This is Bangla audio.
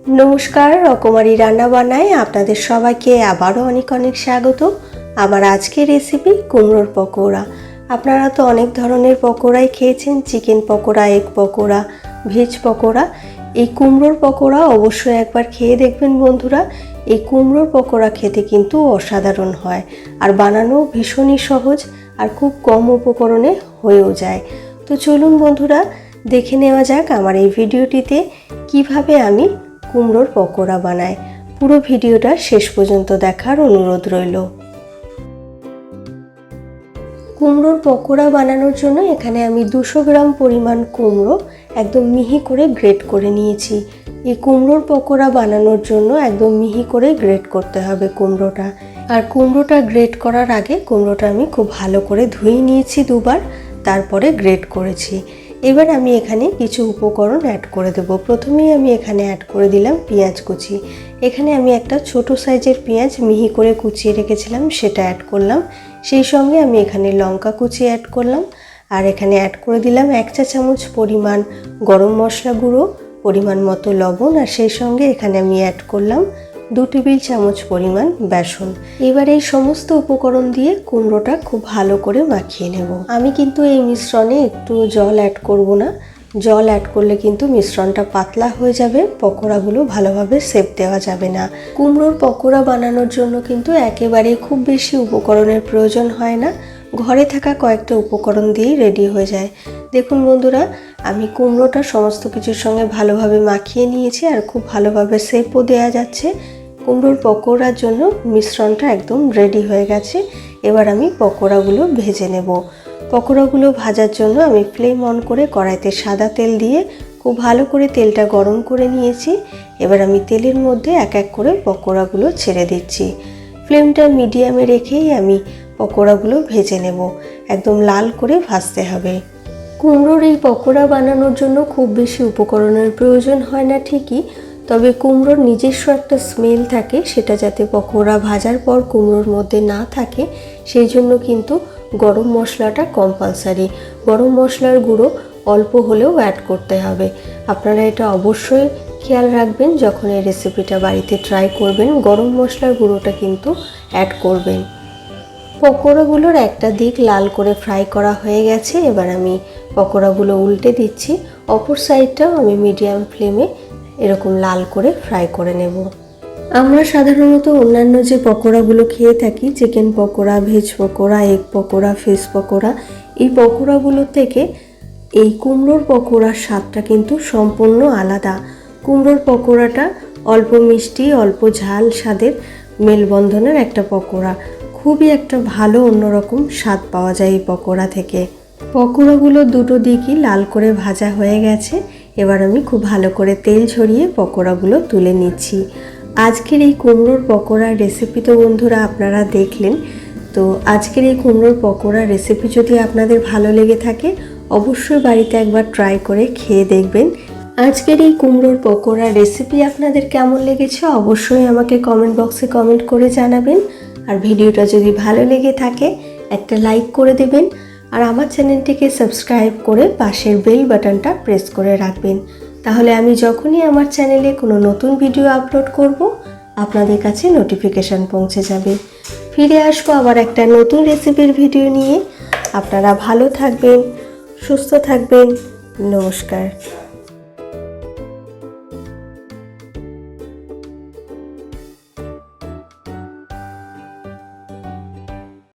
নমস্কার, রকমারি রান্না বান্নায় আপনাদের সবাইকে আবারও অনেক অনেক স্বাগত। আমার আজকের রেসিপি কুমড়োর পকোড়া। আপনারা তো অনেক ধরনের পকোড়াই খেয়েছেন, chicken pakora, egg pakora, veg pakora. এই কুমড়োর পকোড়া অবশ্যই একবার খেয়ে দেখবেন বন্ধুরা। এই কুমড়োর পকোড়া খেতে কিন্তু অসাধারণ হয়, আর বানানো ভীষণই সহজ, আর খুব কম উপকরণে হয়েও যায়। তো চলুন বন্ধুরা, দেখে নেওয়া যাক আমার এই ভিডিওটিতে কিভাবে আমি কুমড়োর পকোড়া বানাই। পুরো ভিডিওটা শেষ পর্যন্ত দেখার অনুরোধ রইল। কুমড়োর পকোড়া বানানোর জন্য এখানে আমি 200 গ্রাম পরিমাণ কুমড়ো একদম মিহি করে গ্রেট করে নিয়েছি। এই কুমড়োর পকোড়া বানানোর জন্য একদম মিহি করে গ্রেট করতে হবে কুমড়োটা। আর কুমড়োটা গ্রেট করার আগে কুমড়োটা আমি খুব ভালো করে ধুয়ে নিয়েছি দুবার, তারপরে গ্রেট করেছি। এবার আমি এখানে কিছু উপকরণ অ্যাড করে দেব। প্রথমেই আমি এখানে অ্যাড করে দিলাম পেঁয়াজ কুচি। এখানে আমি একটা ছোট সাইজের পেঁয়াজ মিহি করে কুচিয়ে রেখেছিলাম, সেটা অ্যাড করলাম। সেই সঙ্গে আমি এখানে লঙ্কা কুচি অ্যাড করলাম, আর এখানে অ্যাড করে দিলাম 1 চা চামচ পরিমাণ গরম মশলা গুঁড়ো, পরিমাণ মতো লবণ, আর সেই সঙ্গে এখানে আমি অ্যাড করলাম 2 টেবিল চামচ পরিমাণ বেসন। এবার এই সমস্ত উপকরণ দিয়ে কুমড়োটা খুব ভালো করে মাখিয়ে নেব। আমি কিন্তু এই মিশ্রণে একটু জল অ্যাড করব না। জল অ্যাড করলে কিন্তু মিশ্রণটা পাতলা হয়ে যাবে, পকোড়াগুলো ভালোভাবে শেপ দেওয়া যাবে না। কুমড়োর পকোড়া বানানোর জন্য কিন্তু একেবারে খুব বেশি উপকরণের প্রয়োজন হয় না, ঘরে থাকা কয়েকটা উপকরণ দিয়েই রেডি হয়ে যায়। দেখুন বন্ধুরা, আমি কুমড়োটা সমস্ত কিছুর সঙ্গে ভালোভাবে মাখিয়ে নিয়েছি, আর খুব ভালোভাবে শেপও দেওয়া যাচ্ছে। কুমড়োর পকোড়ার জন্য মিশ্রণটা একদম রেডি হয়ে গেছে। এবার আমি পকোড়াগুলো ভেজে নেব। পকোড়াগুলো ভাজার জন্য আমি ফ্লেম অন করে কড়াইতে সাদা তেল দিয়ে খুব ভালো করে তেলটা গরম করে নিয়েছি। এবার আমি তেলের মধ্যে এক এক করে পকোড়াগুলো ছেড়ে দিচ্ছি। ফ্লেমটা মিডিয়ামে রেখেই আমি পকোড়াগুলো ভেজে নেব। একদম লাল করে ভাজতে হবে। কুমড়োর এই পকোড়া বানানোর জন্য খুব বেশি উপকরণের প্রয়োজন হয় না ঠিকই, তবে কুমড়োর নিজস্ব একটা স্মেল থাকে, সেটা যাতে পকোড়া ভাজার পর কুমড়োর মধ্যে না থাকে সেই জন্য কিন্তু গরম মশলাটা কম্পালসারি। গরম মশলার গুঁড়ো অল্প হলেও অ্যাড করতে হবে। আপনারা এটা অবশ্যই খেয়াল রাখবেন, যখন এই রেসিপিটা বাড়িতে ট্রাই করবেন গরম মশলার গুঁড়োটা কিন্তু অ্যাড করবেন। পকোড়াগুলোর একটা দিক লাল করে ফ্রাই করা হয়ে গেছে। এবার আমি পকোড়াগুলো উল্টে দিচ্ছি। অপর সাইডটাও আমি মিডিয়াম ফ্লেমে এরকম লাল করে ফ্রাই করে নেব। আমরা সাধারণত অন্যান্য যে পকোড়াগুলো খেয়ে থাকি, chicken pakora, veg pakora, egg pakora, fish pakora, এই পকোড়াগুলোর থেকে এই কুমড়োর পকোড়ার স্বাদটা কিন্তু সম্পূর্ণ আলাদা। কুমড়োর পকোড়াটা অল্প মিষ্টি, অল্প ঝাল স্বাদের মেলবন্ধনের একটা পকোড়া। খুবই একটা ভালো অন্যরকম স্বাদ পাওয়া যায় এই পকোড়া থেকে। পকোড়াগুলো দুটো দিকই লাল করে ভাজা হয়ে গেছে। এবার আমি খুব ভালো করে তেল ঝরিয়ে পকোড়াগুলো তুলে নিচ্ছি। আজকের এই কুমড়োর পকোড়ার রেসিপি তো বন্ধুরা আপনারা দেখলেন। তো আজকের এই কুমড়োর পকোড়ার রেসিপি যদি আপনাদের ভালো লেগে থাকে অবশ্যই বাড়িতে একবার ট্রাই করে খেয়ে দেখবেন। আজকের এই কুমড়োর পকোড়ার রেসিপি আপনাদের কেমন লেগেছে অবশ্যই আমাকে কমেন্ট বক্সে কমেন্ট করে জানাবেন। আর ভিডিওটা যদি ভালো লেগে থাকে একটা লাইক করে দেবেন, আর আমার চ্যানেলটিকে সাবস্ক্রাইব করে পাশের বেল বাটনটা প্রেস করে রাখবেন। তাহলে আমি যখনই আমার চ্যানেলে কোনো নতুন ভিডিও আপলোড করব আপনাদের কাছে নোটিফিকেশান পৌঁছে যাবে। ফিরে আসবো আবার একটা নতুন রেসিপির ভিডিও নিয়ে। আপনারা ভালো থাকবেন, সুস্থ থাকবেন। নমস্কার।